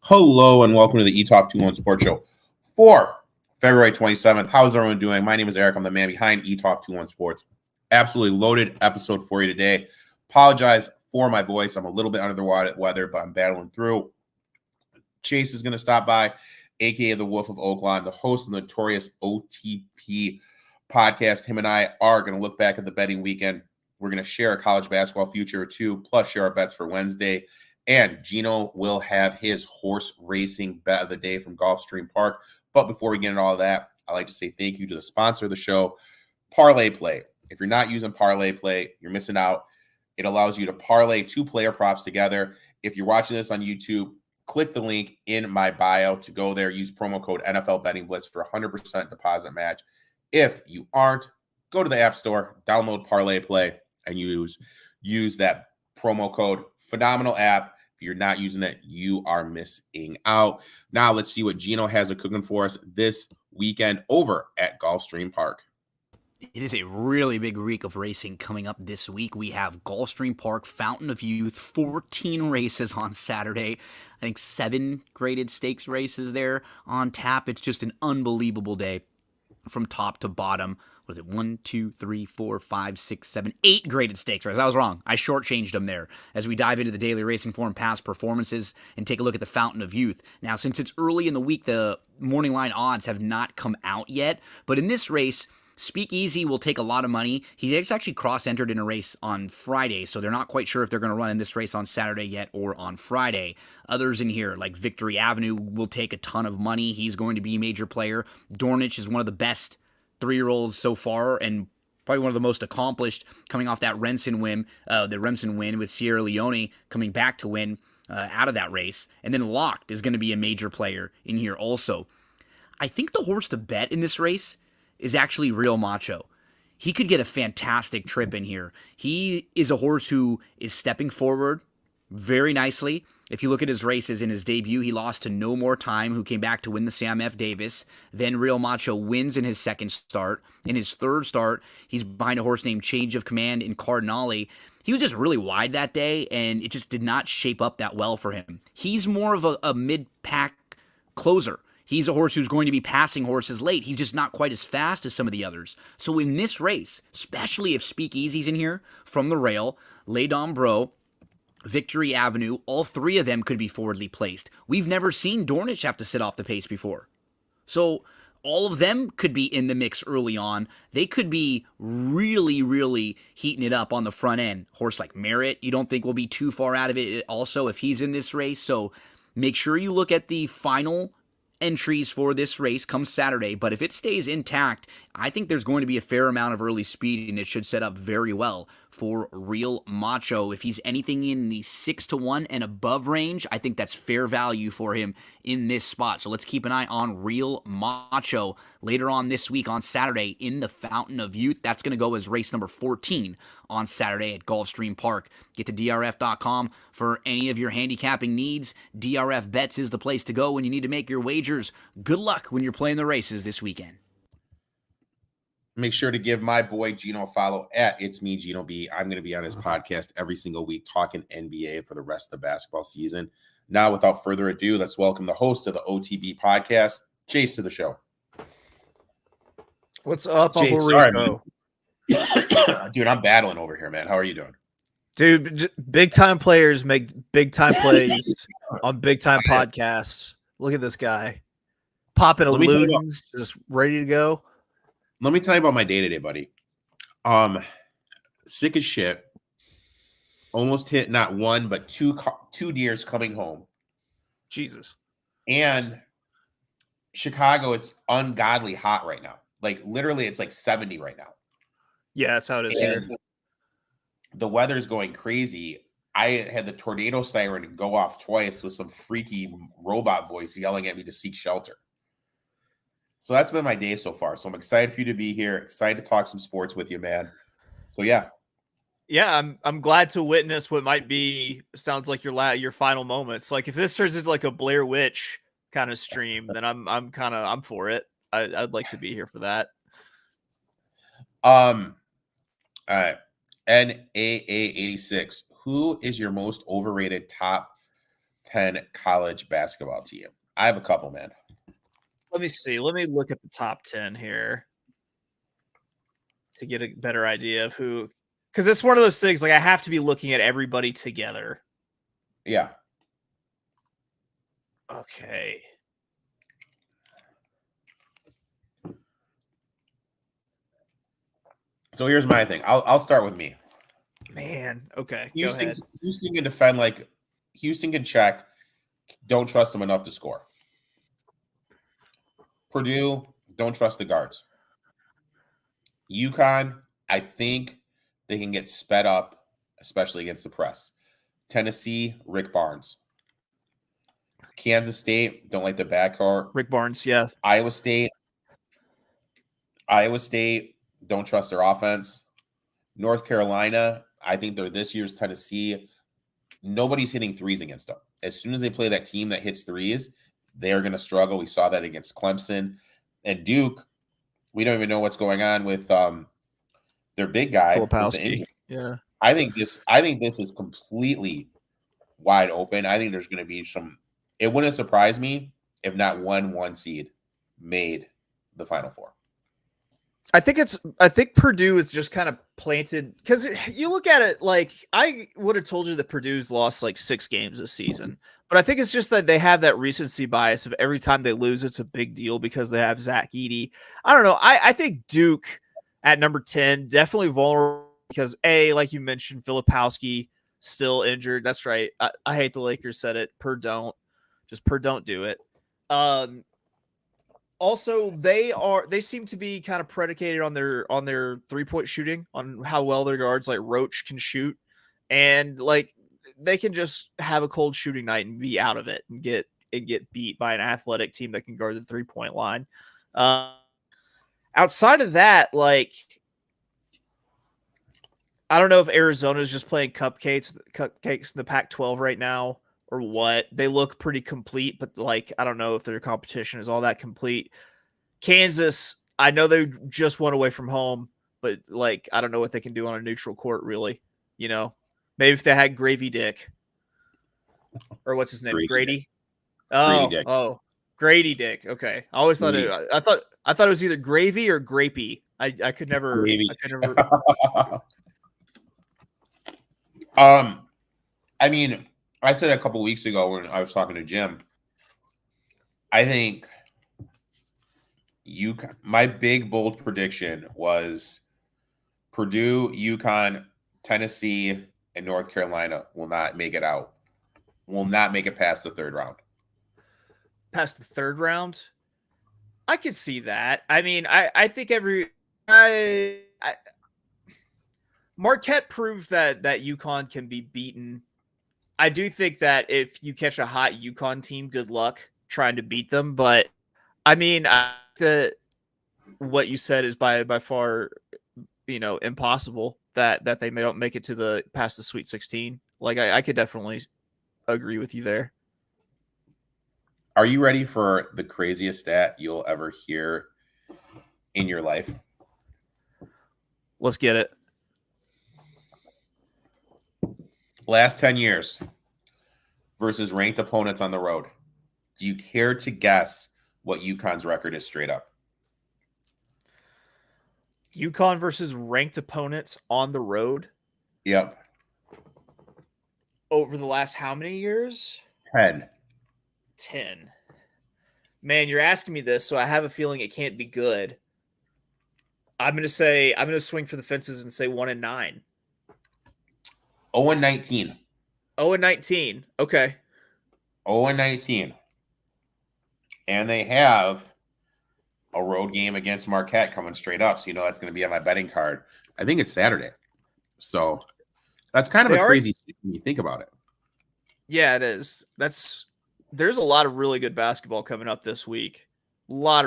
Hello and welcome to the Etoft21sports Show for February 27th. How's everyone doing? My name is Eric. I'm the man behind Etoft21sports. Absolutely loaded episode for you today. Apologize for my voice. I'm a little bit under the weather, but I'm battling through. Chase is going to stop by, aka the Wolf of Oaklawn, the host of the notorious OTP podcast. Him and I are going to look back at the betting weekend. We're going to share a college basketball future or two, plus share our bets for Wednesday. And Gino will have his horse racing bet of the day from Gulfstream Park. But before we get into all that, I'd like to say thank you to the sponsor of the show, Parlay Play. If you're not using Parlay Play, you're missing out. It allows you to parlay two player props together. If you're watching this on YouTube, click the link in my bio to go there. Use promo code NFL Betting Blitz for 100% deposit match. If you aren't, go to the App Store, download Parlay Play, and use that promo code. Phenomenal app. If you're not using it, you are missing out. Now let's see what Gino has cooking for us this weekend over at Gulfstream Park. It is a really big week of racing coming up this week. We have Gulfstream Park, Fountain of Youth, 14 races on Saturday. I think 7 graded stakes races there on tap. It's just an unbelievable day from top to bottom. What is it? 1, 2, 3, 4, 5, 6, 7, 8 graded stakes races. I was wrong. I shortchanged them there as we dive into the Daily Racing Form past performances and take a look at the Fountain of Youth. Now, since it's early in the week, the morning line odds have not come out yet. But in this race, Speakeasy will take a lot of money. He's actually cross-entered in a race on Friday, so they're not quite sure if they're going to run in this race on Saturday yet or on Friday. Others in here, like Victory Avenue, will take a ton of money. He's going to be a major player. Dornich is one of the best 3-year-olds so far, and probably one of the most accomplished, coming off that Remsen win with Sierra Leone coming back to win out of that race. And then Locked is going to be a major player in here also. I think the horse to bet in this race is actually Real Macho. He could get a fantastic trip in here. He is a horse who is stepping forward very nicely. If you look at his races in his debut, he lost to No More Time, who came back to win the Sam F. Davis. Then Real Macho wins in his second start. In his third start, he's behind a horse named Change of Command in Cardinale. He was just really wide that day, and it just did not shape up that well for him. He's more of a mid-pack closer. He's a horse who's going to be passing horses late. He's just not quite as fast as some of the others. So in this race, especially if Speakeasy's in here, From the Rail, Les Dombreaux, Victory Avenue, all 3 of them could be forwardly placed. We've never seen Dornich have to sit off the pace before. So all of them could be in the mix early on. They could be really, really heating it up on the front end. Horse like Merritt, you don't think will be too far out of it also if he's in this race. So make sure you look at the final entries for this race come Saturday, but if it stays intact, I think there's going to be a fair amount of early speed, and it should set up very well for Real Macho. If he's anything in the 6-1 and above range, I think that's fair value for him in this spot. So let's keep an eye on Real Macho later on this week on Saturday in the Fountain of Youth. That's going to go as race number 14 on Saturday at Gulfstream Park. Get to drf.com for any of your handicapping needs. DRF Bets is the place to go when you need to make your wagers. Good luck when you're playing the races this weekend. Make sure to give my boy Gino a follow at It's Me, Gino B. I'm going to be on his podcast every single week talking NBA for the rest of the basketball season. Now, without further ado, let's welcome the host of the OTB podcast, Chase, to the show. What's up, Chase, Uncle Rico? Dude, I'm battling over here, man. How are you doing? Dude, big-time players make big-time plays on big-time podcasts. Look at this guy. Popping a Ludens, just ready to go. Let me tell you about my day-to-day, buddy. Sick as shit. Almost hit not one, but two deers coming home. Jesus. And Chicago, it's ungodly hot right now. Like, literally, it's like 70 right now. Yeah, that's how it is here. The weather's going crazy. I had the tornado siren go off twice with some freaky robot voice yelling at me to seek shelter. So that's been my day so far. So I'm excited for you to be here. Excited to talk some sports with you, man. So yeah. Yeah, I'm glad to witness what might be, sounds like your final moments. Like if this turns into like a Blair Witch kind of stream, then I'm for it. I'd like to be here for that. All right. NAA86. Who is your most overrated top 10 college basketball team? I have a couple, man. Let me see. Let me look at the top 10 here to get a better idea of who, because it's one of those things, like I have to be looking at everybody together. Yeah. Okay. So here's my thing. I'll start with me. Man, okay. Go Houston, ahead. Houston can defend like Houston can check. Don't trust them enough to score. Purdue, don't trust the guards. UConn, I think they can get sped up, especially against the press. Tennessee, Rick Barnes. Kansas State, don't like the backcourt. Rick Barnes, yeah. Iowa State, don't trust their offense. North Carolina, I think they're this year's Tennessee. Nobody's hitting threes against them. As soon as they play that team that hits threes, they're going to struggle. We saw that against Clemson. And Duke, we don't even know what's going on with their big guy with the injury. Yeah. I think this is completely wide open. I think there's going to be some. It wouldn't surprise me if not one seed made the Final Four. I think Purdue is just kind of planted, because you look at it like I would have told you that Purdue's lost like 6 games this season, but I think it's just that they have that recency bias of every time they lose, it's a big deal because they have Zach Edey. I don't know. I think Duke at number 10, definitely vulnerable because like you mentioned, Filipowski still injured. That's right. I hate the Lakers said it. Per don't do it. Also, they seem to be kind of predicated on their 3-point shooting, on how well their guards like Roach can shoot, and like they can just have a cold shooting night and be out of it and get beat by an athletic team that can guard the 3-point line. Outside of that, like I don't know if Arizona is just playing cupcakes in the Pac-12 right now or what. They look pretty complete, but like I don't know if their competition is all that complete. Kansas, I know they just went away from home, but like I don't know what they can do on a neutral court, really. You know, maybe if they had Gravy Dick, or what's his name, Grady. Grady Dick. Okay, I always thought I thought it was either Gravy or Grapey. I could never. Gravy. I could never. I mean, I said a couple weeks ago when I was talking to Jim, I think my big bold prediction was Purdue, UConn, Tennessee, and North Carolina will not make it out. Will not make it past the third round. Past the third round? I could see that. I mean, I think Marquette proved that UConn can be beaten. I do think that if you catch a hot UConn team, good luck trying to beat them. But I mean, what you said is by far, impossible that they don't make it to past the Sweet 16. Like I could definitely agree with you there. Are you ready for the craziest stat you'll ever hear in your life? Let's get it. Last 10 years versus ranked opponents on the road. Do you care to guess what UConn's record is straight up? UConn versus ranked opponents on the road? Yep. Over the last how many years? 10. Man, you're asking me this, so I have a feeling it can't be good. I'm going to swing for the fences and say 1-9. 0-19. 0-19. Okay. 0-19. And they have a road game against Marquette coming straight up. So, that's going to be on my betting card. I think it's Saturday. So that's kind of a crazy thing when you think about it. Yeah, it is. There's a lot of really good basketball coming up this week. Double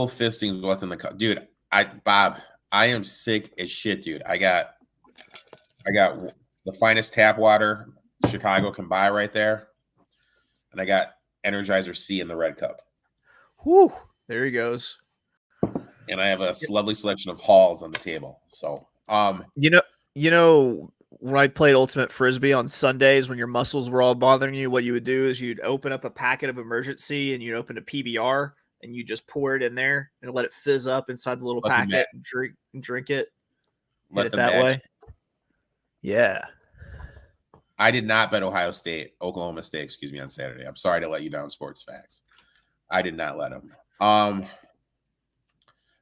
fisting within the cup. Dude, Bob, I am sick as shit, dude. I got the finest tap water Chicago can buy right there. And I got Energizer C in the red cup. Whew. There he goes. And I have a lovely selection of Halls on the table. So, when I played Ultimate Frisbee on Sundays, when your muscles were all bothering you, what you would do is you'd open up a packet of Emergency and you'd open a PBR and you just pour it in there and let it fizz up inside the little packet and drink it. Hit it that way. Yeah. I did not bet Oklahoma State, excuse me, on Saturday. I'm sorry to let you down, Sports Facts. I did not let them.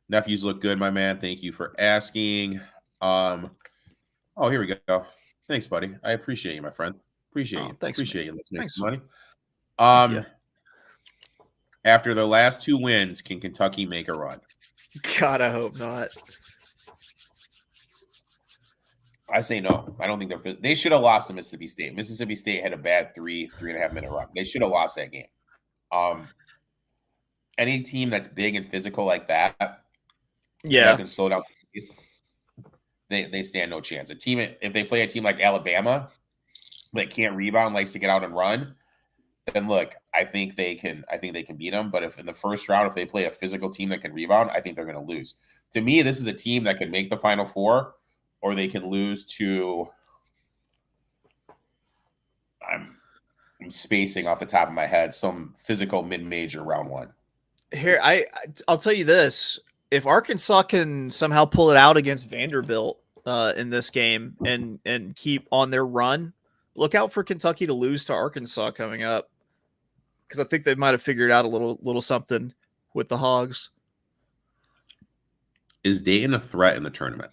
Nephews look good, my man. Thank you for asking. Oh, here we go. Thanks, buddy. I appreciate you, my friend. Appreciate you. Thanks. Appreciate you. Let's make Thanks. some money. After the last 2 wins, can Kentucky make a run? God, I hope not. I say no. I don't think they should have lost to Mississippi State. Mississippi State had a bad 3.5 minute run. They should have lost that game. Any team that's big and physical like that, that can slow down. They stand no chance. If they play a team like Alabama that can't rebound, likes to get out and run, then look, I think they can beat them. But if in the first round, if they play a physical team that can rebound, I think they're going to lose. To me, this is a team that could make the Final Four, or they can lose to. I'm spacing off the top of my head. Some physical mid-major round 1. Here, I'll tell you this. If Arkansas can somehow pull it out against Vanderbilt in this game and keep on their run, look out for Kentucky to lose to Arkansas coming up, because I think they might have figured out a little something with the Hogs. Is Dayton a threat in the tournament?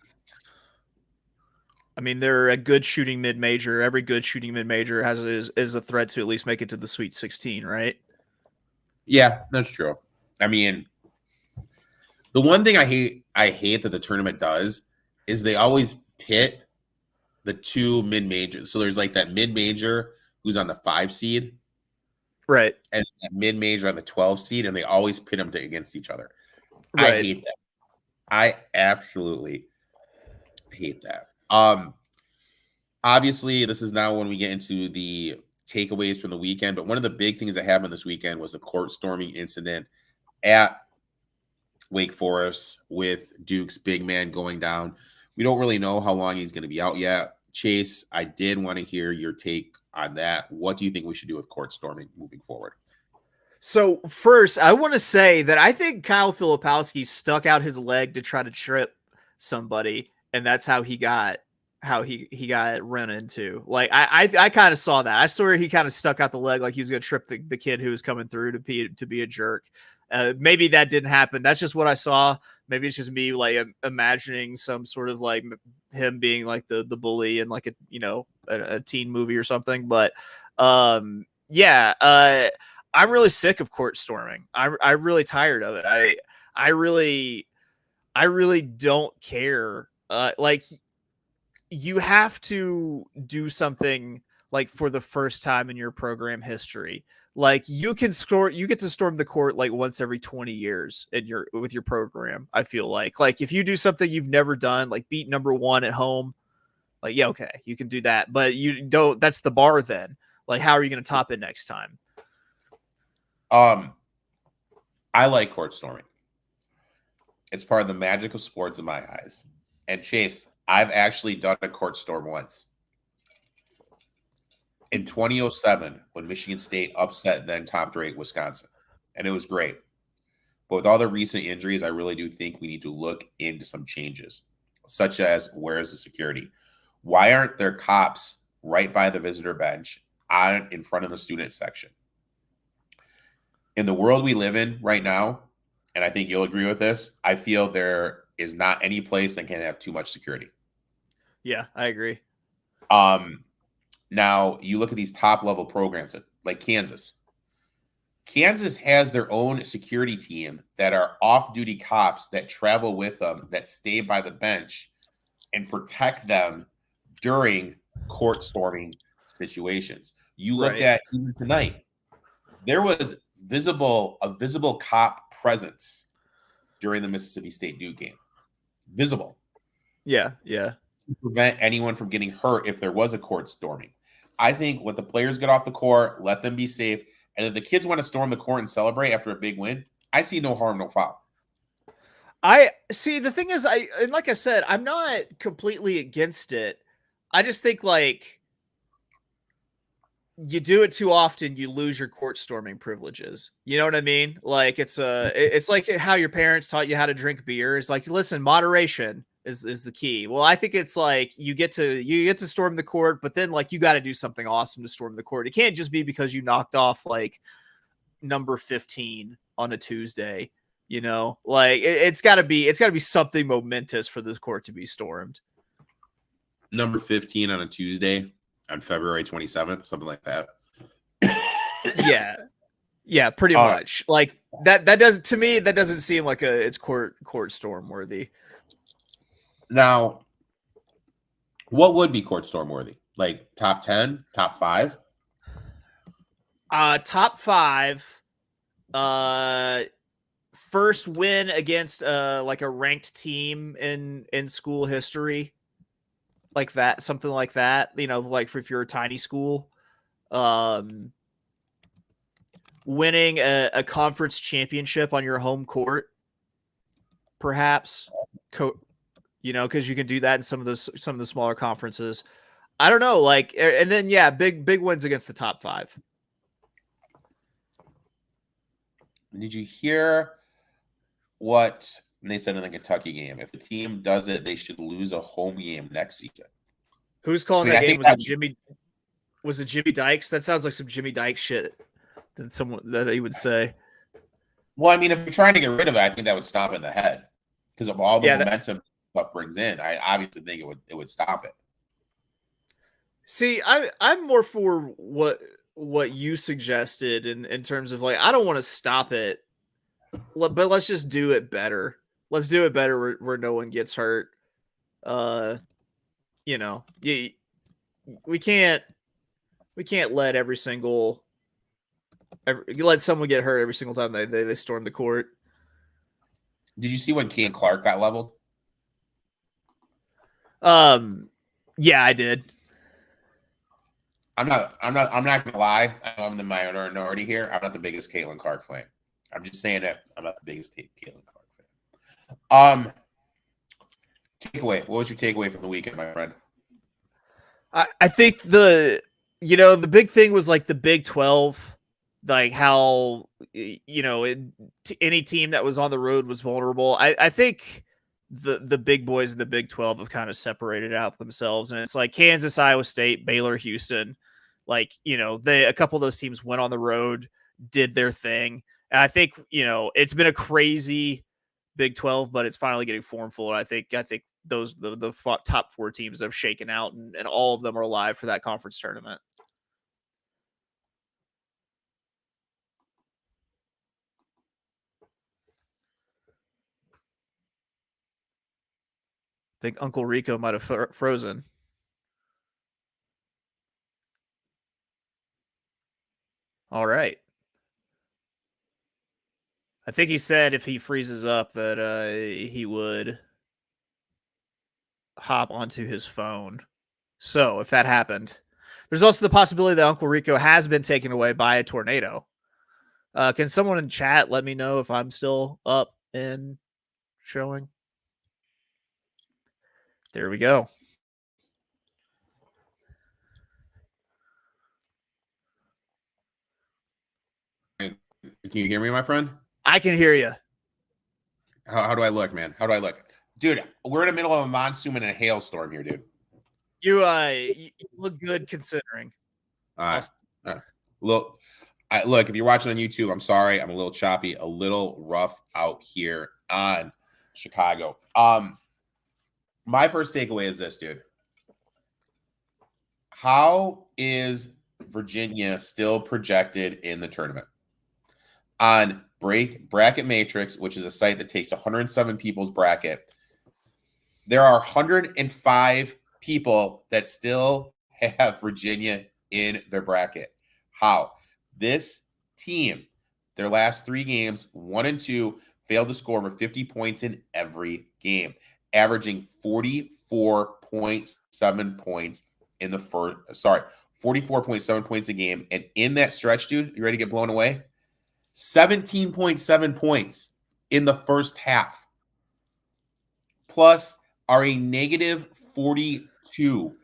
I mean, they're a good shooting mid-major. Every good shooting mid-major is a threat to at least make it to the Sweet 16, right? Yeah, that's true. I mean, the one thing I hate that the tournament does is they always pit the 2 mid-majors. So there's like that mid-major who's on the 5 seed, right, and that mid-major on the 12 seed, and they always pit them against each other. Right. I hate that. I absolutely hate that. Obviously, this is now when we get into the takeaways from the weekend. But one of the big things that happened this weekend was the court storming incident at Wake Forest with Duke's big man going down. We don't really know how long he's going to be out yet. Chase, I did want to hear your take on that. What do you think we should do with court storming moving forward? So first, I want to say that I think Kyle Filipowski stuck out his leg to try to trip somebody, and that's how he got run into. Like I kind of saw that. I saw he kind of stuck out the leg like he was going to trip the kid who was coming through to be a jerk. Maybe that didn't happen. That's just what I saw. Maybe it's just me like imagining some sort of like him being like the bully in like a teen movie or something. But I'm really sick of court storming. I'm really tired of it. I really don't care. Like you have to do something like for the first time in your program history. Like you get to storm the court like once every 20 years with your program. I feel like if you do something you've never done, like beat number 1 at home, like, yeah, okay, you can do that, but you don't, that's the bar then. Like, how are you going to top it next time? I like court storming. It's part of the magic of sports in my eyes. And Chase, I've actually done a court storm once. In 2007, when Michigan State upset then top-ranked Wisconsin. And it was great. But with all the recent injuries, I really do think we need to look into some changes, such as where is the security? Why aren't there cops right by the visitor bench in front of the student section? In the world we live in right now, and I think you'll agree with this, I feel there is not any place that can have too much security. Yeah, I agree. Now, you look at these top-level programs like Kansas. Kansas has their own security team that are off-duty cops that travel with them, that stay by the bench and protect them during court storming situations. You looked at even tonight, there was a visible cop presence during the Mississippi State Duke game. Visible. Yeah. To prevent anyone from getting hurt if there was a court storming. I think let the players get off the court, let them be safe. And if the kids want to storm the court and celebrate after a big win, I see no harm, no foul. I see. The thing is, like I said, I'm not completely against it. I just think like you do it too often, you lose your court storming privileges. You know what I mean? Like it's like how your parents taught you how to drink beer. It's like, listen, moderation is the key. Well, I think it's like you get to storm the court, but then like you got to do something awesome to storm the court. It can't just be because you knocked off like number 15 on a Tuesday. You know, like it's got to be something momentous for this court to be stormed. Number 15 on a Tuesday on February 27th, something like that. Yeah, pretty much. Like that doesn't seem like it's court storm worthy. Now, what would be court storm worthy? Like top 10, top 5? Top 5. First win against like a ranked team in school history. Like that, something like that, you know, like if you're a tiny school, winning a conference championship on your home court, perhaps, you know, because you can do that in some of the smaller conferences. I don't know, like, and then big wins against the top 5. Did you hear what they said in the Kentucky game? If a team does it, they should lose a home game next season. Who's calling that game? Was it Jimmy Dykes? That sounds like some Jimmy Dykes shit that he would say. Well, I mean, if you're trying to get rid of it, I think that would stop in the head because of all the momentum stuff brings in. I obviously think it would stop it. See, I'm more for what you suggested in terms of like I don't want to stop it, but let's just do it better. Let's do it better where no one gets hurt. You know, we can't let let someone get hurt every single time they storm the court. Did you see when Kane Clark got leveled? Yeah, I did. I'm not gonna lie. I'm the minority here. I'm not the biggest Caitlin Clark fan. I'm just saying that I'm not the biggest Caitlin Clark fan. Takeaway. What was your takeaway from the weekend, my friend? I think the big thing was like the Big 12, like how any team that was on the road was vulnerable. I think the big boys in the Big 12 have kind of separated out themselves, and it's like Kansas, Iowa State, Baylor, Houston. Like, a couple of those teams went on the road, did their thing. And I think, it's been a crazy Big 12, but it's finally getting formful. And I think those the top 4 teams have shaken out, and all of them are alive for that conference tournament. I think Uncle Rico might have frozen. All right. I think he said if he freezes up that he would hop onto his phone. So if that happened, there's also the possibility that Uncle Rico has been taken away by a tornado. Can someone in chat let me know if I'm still up and showing? There we go. Can you hear me, my friend? I can hear you. How do I look, man? How do I look? Dude, we're in the middle of a monsoon and a hailstorm here, dude. You look good considering. Look, if you're watching on YouTube, I'm sorry. I'm a little choppy, a little rough out here on Chicago. My first takeaway is this, dude. How is Virginia still projected in the tournament? On Bracket Matrix, which is a site that takes 107 people's bracket, there are 105 people that still have Virginia in their bracket. How? This team, their last 3 games, 1 and 2, failed to score over 50 points in every game, averaging 44.7 points in the first. 44.7 points a game. And in that stretch, dude, you ready to get blown away? 17.7 points in the first half. Plus are a negative 42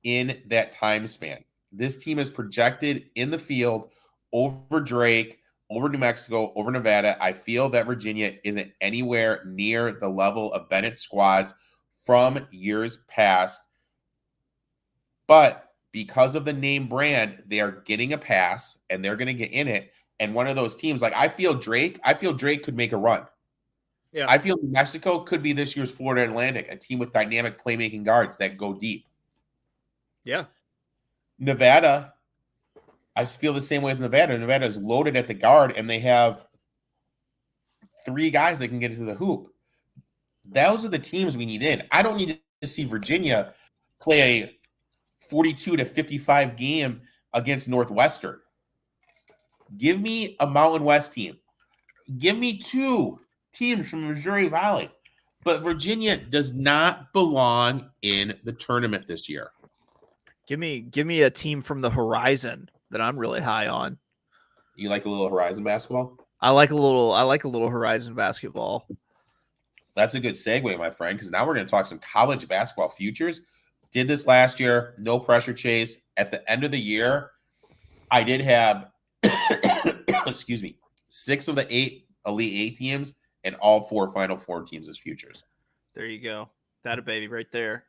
in that time span. This team is projected in the field over Drake, over New Mexico, over Nevada. I feel that Virginia isn't anywhere near the level of Bennett's squads from years past. But because of the name brand, they are getting a pass and they're going to get in it. And one of those teams, like I feel Drake could make a run. Yeah. I feel New Mexico could be this year's Florida Atlantic, a team with dynamic playmaking guards that go deep. Yeah. Nevada, I feel the same way with Nevada. Nevada is loaded at the guard, and they have 3 guys that can get into the hoop. Those are the teams we need in. I don't need to see Virginia play a 42-55 game against Northwestern. Give me a Mountain West team. Give me 2 teams from the Missouri Valley. But Virginia does not belong in the tournament this year. Give me a team from the Horizon that I'm really high on. You like a little Horizon basketball? I like a little Horizon basketball. That's a good segue, my friend, because now we're going to talk some college basketball futures. Did this last year, no pressure chase. At the end of the year, I did have, excuse me, 6 of the 8 Elite 8 teams and all 4 Final Four teams as futures. There you go. That a baby right there.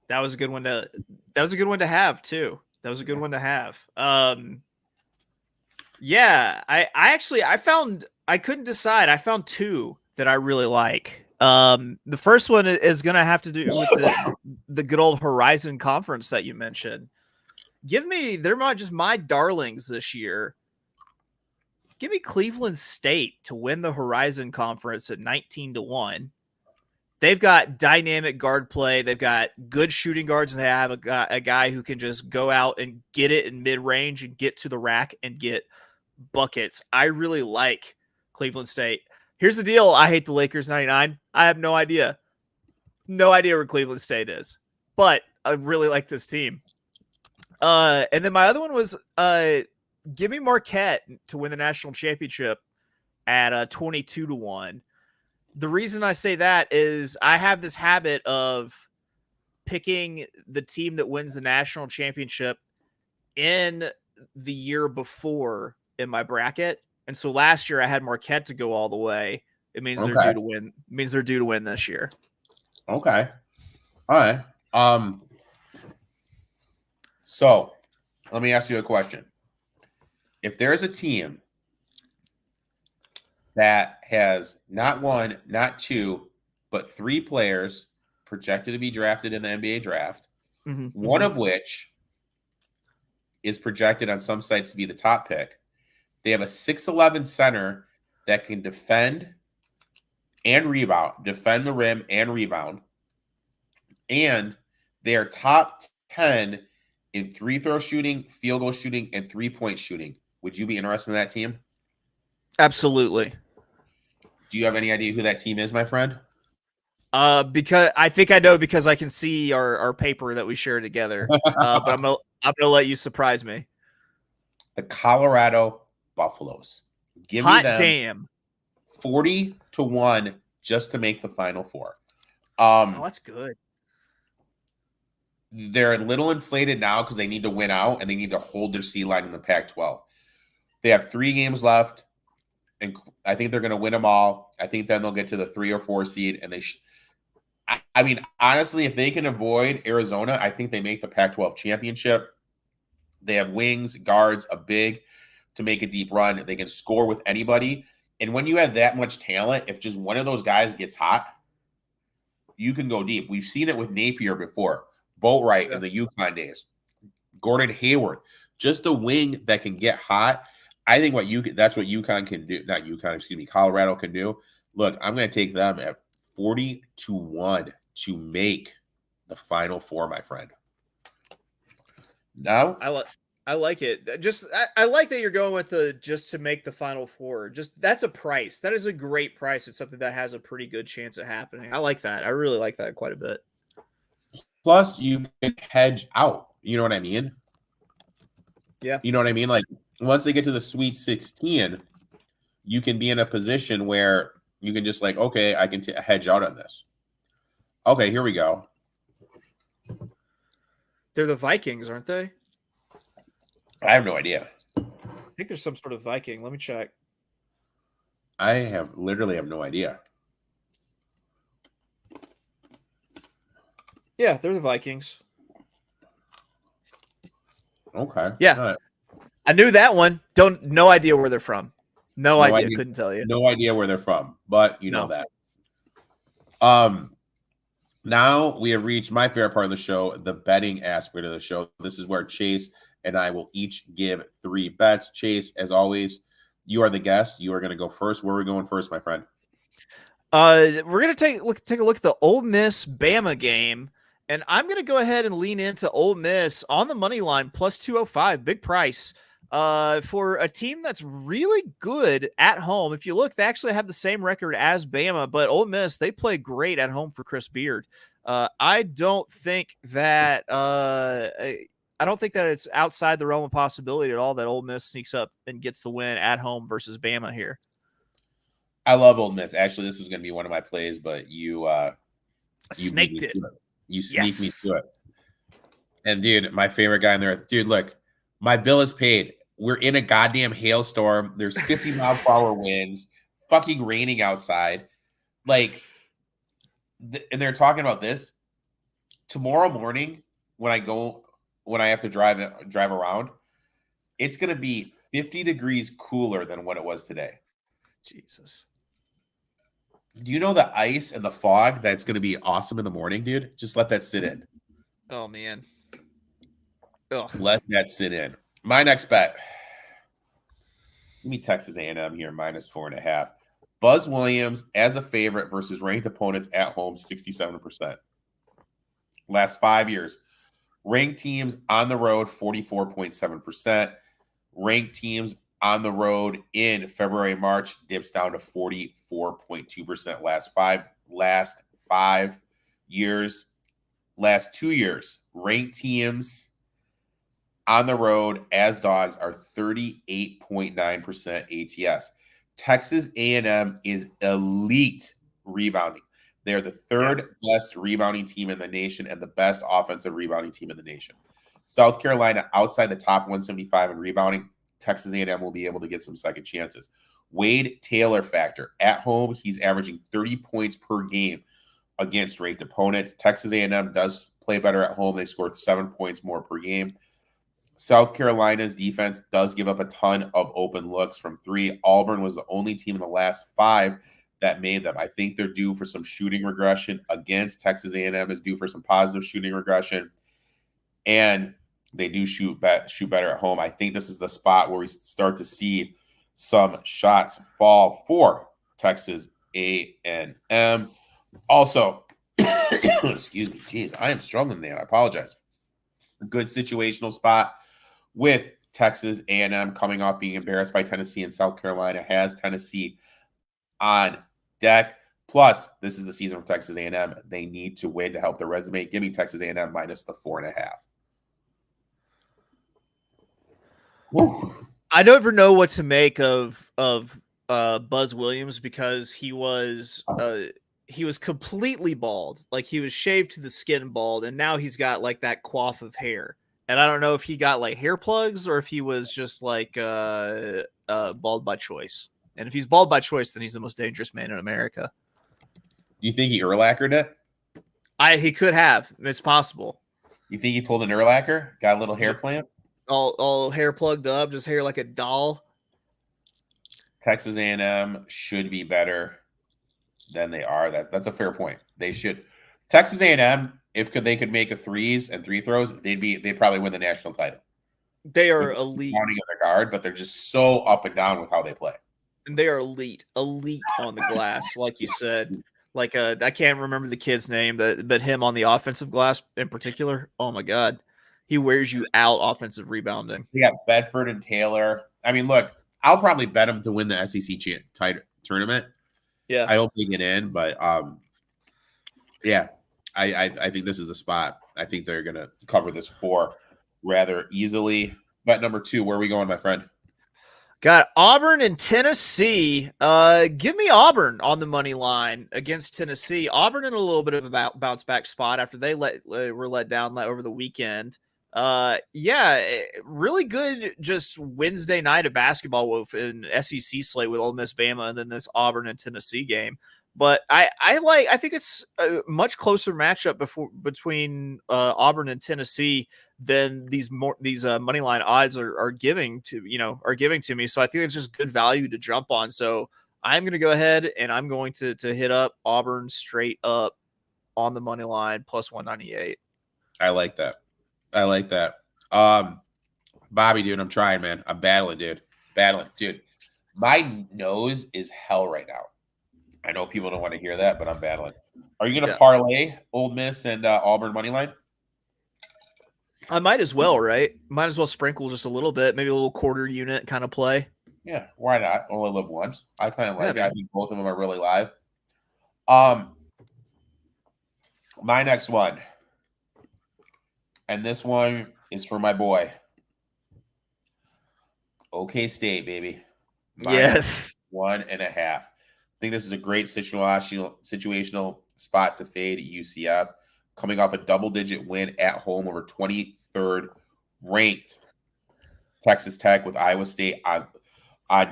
That was a good one to have too. That was a good one to have. Yeah, I couldn't decide. I found 2 that I really like. The first one is going to have to do with the good old Horizon Conference that you mentioned. They're not just my darlings this year. Give me Cleveland State to win the Horizon Conference at 19-1. They've got dynamic guard play. They've got good shooting guards, and they have a guy who can just go out and get it in mid-range and get to the rack and get buckets. I really like Cleveland State. Here's the deal. I hate the Lakers 99. I have no idea. No idea where Cleveland State is. But I really like this team. And then my other one was give me Marquette to win the national championship at 22-1. The reason I say that is I have this habit of picking the team that wins the national championship in the year before in my bracket. And so last year I had Marquette to go all the way. It means they're due to win. It means they're due to win this year. Okay. All right. So let me ask you a question. If there's a team that has not 1, not 2, but 3 players projected to be drafted in the NBA draft, one of which is projected on some sites to be the top pick. They have a 6'11" center that can defend and rebound, defend the rim and rebound. And they are top 10 in 3-throw shooting, field goal shooting, and 3-point shooting. Would you be interested in that team? Absolutely. Do you have any idea who that team is, my friend? Because I think I know because I can see our paper that we share together. But I'm gonna let you surprise me. The Colorado Buffaloes. Give Hot me them damn. 40-1 just to make the Final Four. That's good. They're a little inflated now because they need to win out and they need to hold their C line in the Pac-12. They have 3 games left, and I think they're going to win them all. I think then they'll get to the 3 or 4 seed, and I mean, honestly, if they can avoid Arizona, I think they make the Pac-12 championship. They have wings, guards, a big to make a deep run. They can score with anybody. And when you have that much talent, if just one of those guys gets hot, you can go deep. We've seen it with Napier before, Boatwright in the UConn days, Gordon Hayward, just a wing that can get hot. I think that's what UConn can do. Not UConn, excuse me, Colorado can do. Look, I'm going to take them at 40-1 to make the Final Four, my friend. Now, I like it. Just I like that you're going with just to make the Final Four. Just that's a price. That is a great price. It's something that has a pretty good chance of happening. I like that. I really like that quite a bit. plus you can hedge out. You know what I mean? Yeah. You know what I mean? Like once they get to the Sweet 16, you can be in a position where you can just like, okay, I can hedge out on this. Okay, here we go. They're the Vikings, aren't they? I have no idea. I think there's some sort of Viking. Let me check. I literally have no idea. Yeah, they're the Vikings. Okay. Yeah. All right. I knew that one. No idea where they're from. No idea. Couldn't tell you. No idea where they're from, but you know No. that. Now we have reached my favorite part of the show, the betting aspect of the show. This is where Chase and I will each give 3 bets. Chase, as always, you are the guest. You are going to go first. Where are we going first, my friend? We're gonna take a look at the Ole Miss Bama game, and I'm gonna go ahead and lean into Ole Miss on the money line plus 205, big price. For a team that's really good at home. If you look, they actually have the same record as Bama, but Ole Miss, they play great at home for Chris Beard. I don't think that it's outside the realm of possibility at all that Ole Miss sneaks up and gets the win at home versus Bama here. I love Ole Miss. Actually, this was going to be one of my plays, but you snaked it. You sneaked me to it. And dude, my favorite guy in there. Dude, look, my bill is paid. We're in a goddamn hailstorm. There's 50-mile-per-hour winds. Fucking raining outside. Like, and they're talking about this tomorrow morning when I have to drive around. It's going to be 50 degrees cooler than what it was today. Jesus. Do you know the ice and the fog that's going to be awesome in the morning, dude? Just let that sit in. Oh, man. Ugh. Let that sit in. My next bet. Give me Texas A&M here, minus 4.5. Buzz Williams as a favorite versus ranked opponents at home, 67%. Last 5 years, ranked teams on the road, 44.7%. Ranked teams on the road in February, March, dips down to 44.2%. Last 5 years. Last 2 years, ranked teams on the road as dogs are 38.9% ATS. Texas A&M is elite rebounding. They're the 3rd best rebounding team in the nation and the best offensive rebounding team in the nation. South Carolina outside the top 175 in rebounding. Texas A&M will be able to get some second chances. Wade Taylor factor. At home, he's averaging 30 points per game against ranked opponents. Texas A&M does play better at home. They scored 7 points more per game. South Carolina's defense does give up a ton of open looks from 3. Auburn was the only team in the last 5 that made them. I think they're due for some shooting regression against Texas A&M is due for some positive shooting regression. And they do shoot better at home. I think this is the spot where we start to see some shots fall for Texas A&M. Also, excuse me, geez, I am struggling there. I apologize. A good situational spot with Texas A&M coming off being embarrassed by Tennessee, and South Carolina has Tennessee on deck. Plus, this is the season of Texas A&M. They need to win to help their resume. Give me Texas A&M minus the 4.5. Woo. I never know what to make of Buzz Williams because he was completely bald. Like he was shaved to the skin bald, and now he's got like that coif of hair. And I don't know if he got like hair plugs or if he was just like bald by choice. And if he's bald by choice, then he's the most dangerous man in America. Do you think he Urlachered it? He could have. It's possible. You think he pulled an Urlacher? Got a little hair plants? All hair plugged up, just hair like a doll. Texas A&M should be better than they are. That's a fair point. They should. Texas A&M, if they could make a threes and three throws, they'd probably win the national title. They are elite. Counting on their guard, but they're just so up and down with how they play. And they are elite on the glass, like you said. Like I can't remember the kid's name, but him on the offensive glass in particular. Oh my God, he wears you out offensive rebounding. We got Bedford and Taylor. I mean, look, I'll probably bet them to win the SEC tournament. Yeah, I hope they get in, but yeah, I think this is the spot. I think they're gonna cover this 4 rather easily. Bet number 2, where are we going, my friend? Got Auburn and Tennessee. Give me Auburn on the money line against Tennessee. Auburn in a little bit of a bounce back spot after they were let down over the weekend. Really good just Wednesday night of basketball with an SEC slate with Ole Miss, Bama, and then this Auburn and Tennessee game. But I think it's a much closer matchup between Auburn and Tennessee than these money line odds are giving to me. So I think it's just good value to jump on. So I'm going to go ahead and I'm going to hit up Auburn straight up on the money line plus 198. I like that. Bobby, dude, I'm trying, man. I'm battling, dude. Dude. My nose is hell right now. I know people don't want to hear that, but I'm battling. Are you going to parlay Ole Miss and Auburn money line? I might as well, right? Might as well sprinkle just a little bit, maybe a little quarter unit kind of play. Yeah, why not? Only live once. I kind of like it. I think both of them are really live. My next one, and this one is for my boy, OK State, baby. Yes. 1.5. I think this is a great situational spot to fade UCF, coming off a double-digit win at home over 23rd ranked Texas Tech with Iowa State on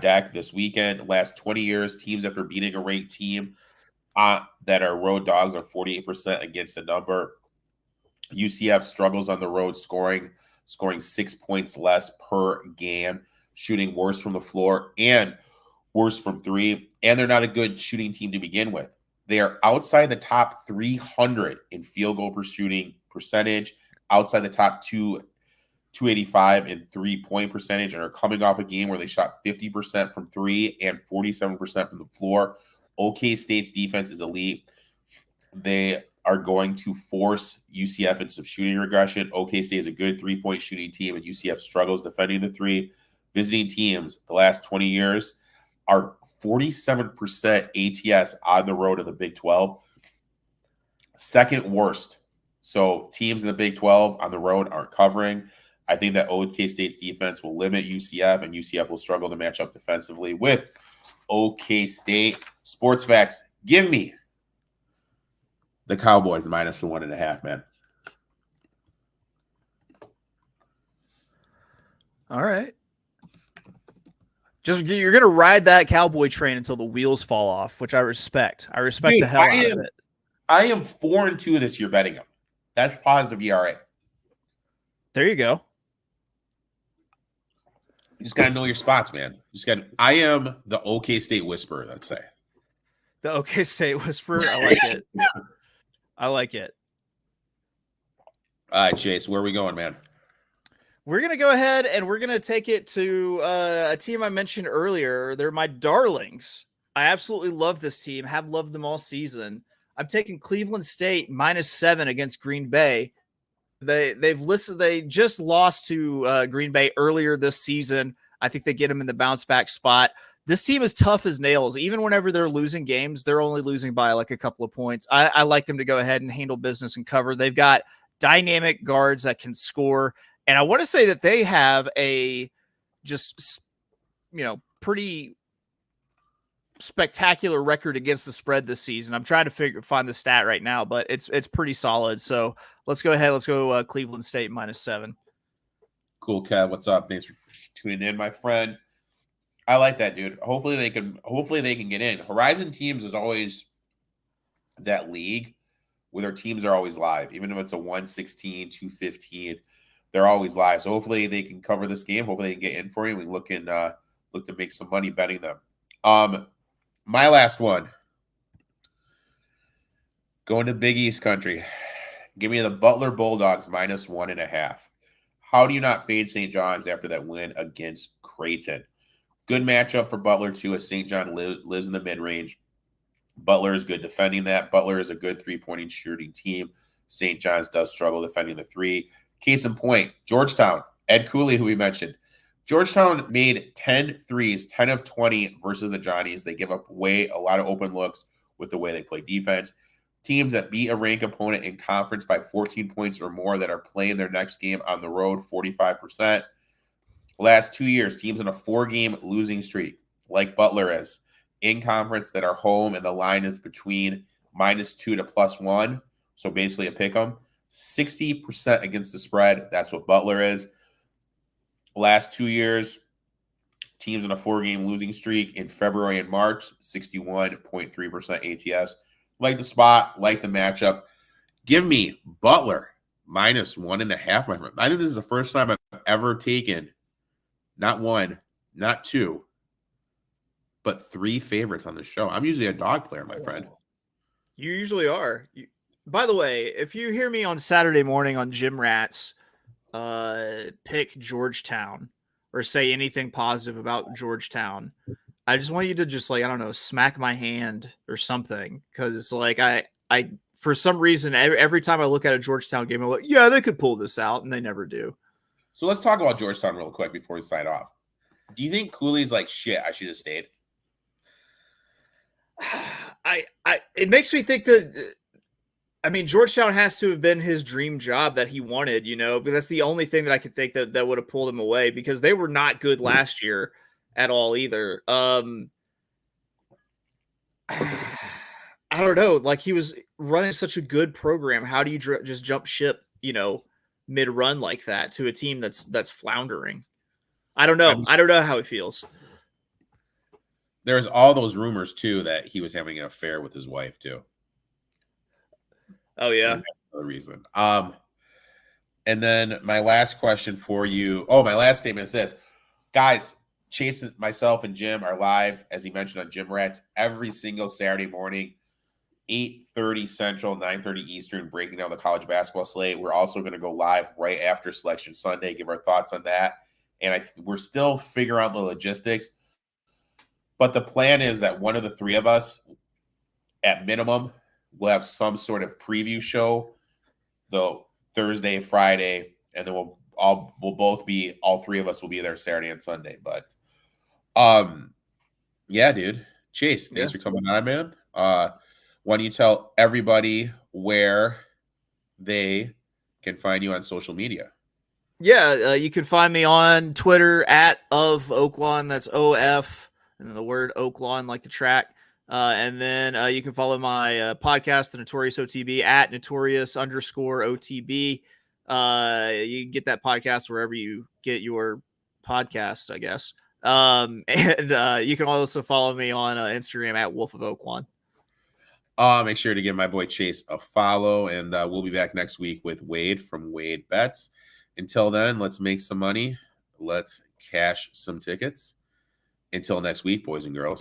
deck this weekend. Last 20 years, teams after beating a ranked team that are road dogs are 48% against the number. UCF struggles on the road, scoring 6 points less per game, shooting worse from the floor and worse from three, and they're not a good shooting team to begin with. They are outside the top 300 in field goal per shooting percentage, outside the top 285 in three-point percentage, and are coming off a game where they shot 50% from three and 47% from the floor. OK State's defense is elite. They are going to force UCF into some shooting regression. OK State is a good three-point shooting team, and UCF struggles defending the three. Visiting teams the last 20 years are 47% ATS on the road in the Big 12. Second worst. So teams in the Big 12 on the road aren't covering. I think that OK State's defense will limit UCF, and UCF will struggle to match up defensively with OK State. Sports facts, give me the Cowboys minus the 1.5, man. All right. Just you're gonna ride that Cowboy train until the wheels fall off, which I respect. I respect the hell out of it. I am 4-2 this year betting them. That's positive ERA. There you go. You just gotta know your spots, man. I am the OK State whisperer, let's say. The OK State whisperer. I like it. I like it. All right, Chase, where are we going, man? We're going to go ahead and we're going to take it to a team I mentioned earlier. They're my darlings. I absolutely love this team. Have loved them all season. I'm taking Cleveland State -7 against Green Bay. They just lost to Green Bay earlier this season. I think they get them in the bounce back spot. This team is tough as nails. Even whenever they're losing games, they're only losing by like a couple of points. I like them to go ahead and handle business and cover. They've got dynamic guards that can score. And I want to say that they have a just, pretty spectacular record against the spread this season. I'm trying to find the stat right now, but it's pretty solid. So let's go ahead. Let's go Cleveland State -7. Cool, Kev. What's up? Thanks for tuning in, my friend. I like that, dude. Hopefully they can get in. Horizon Teams is always that league where their teams are always live, even if it's a 116, 215. They're always live. So hopefully they can cover this game. Hopefully they can get in for you. We look to make some money betting them. My last one. Going to Big East country. Give me the Butler Bulldogs -1.5. How do you not fade St. John's after that win against Creighton? Good matchup for Butler, too, as St. John lives in the mid-range. Butler is good defending that. Butler is a good three-pointing shooting team. St. John's does struggle defending the three. Case in point, Georgetown, Ed Cooley, who we mentioned. Georgetown made 10 threes, 10 of 20 versus the Johnnies. They give up a lot of open looks with the way they play defense. Teams that beat a ranked opponent in conference by 14 points or more that are playing their next game on the road, 45%. Last 2 years, teams in a 4-game losing streak, like Butler is, in conference that are home, and the line is between -2 to +1. So basically a pick 'em. 60% against the spread. That's what Butler is. Last 2 years, teams in a 4-game losing streak in February and March, 61.3% ATS. Like the spot, like the matchup. Give me Butler -1.5, my friend. I think this is the first time I've ever taken not one, not two, but 3 favorites on the show. I'm usually a dog player, my friend. You usually are. By the way, if you hear me on Saturday morning on Gym Rats, pick Georgetown or say anything positive about Georgetown, I just want you to just like, I don't know, smack my hand or something. Cause like I for some reason, every time I look at a Georgetown game, I'm like, yeah, they could pull this out, and they never do. So let's talk about Georgetown real quick before we sign off. Do you think Cooley's like, shit, I should have stayed? It makes me think that, I mean, Georgetown has to have been his dream job that he wanted, you know, but that's the only thing that I could think that would have pulled him away, because they were not good last year at all either. I don't know. Like, he was running such a good program. How do you just jump ship, you know, mid-run like that to a team that's floundering? I don't know. I don't know how it feels. There's all those rumors too that he was having an affair with his wife too. Oh yeah. Another reason. And then my last question for you. Oh, my last statement is this. Guys, Chase, myself, and Jim are live, as he mentioned, on Gym Rats every single Saturday morning, 8:30 Central, 9:30 Eastern, breaking down the college basketball slate. We're also going to go live right after Selection Sunday, give our thoughts on that. And we're still figuring out the logistics. But the plan is that one of the 3 of us, at minimum, will have some sort of preview show the Thursday, Friday, and then we'll both be, all 3 of us will be there Saturday and Sunday. But yeah, dude. Chase, thanks for coming on, man. Why don't you tell everybody where they can find you on social media? Yeah, you can find me on Twitter at of Oaklawn. That's OF and then the word Oaklawn, like the track. And then you can follow my podcast, The Notorious OTB, at Notorious_OTB. You can get that podcast wherever you get your podcasts, I guess. And you can also follow me on Instagram at Wolf of Oaklawn. Make sure to give my boy Chase a follow, and we'll be back next week with Wade from Wade Bets. Until then, let's make some money. Let's cash some tickets. Until next week, boys and girls.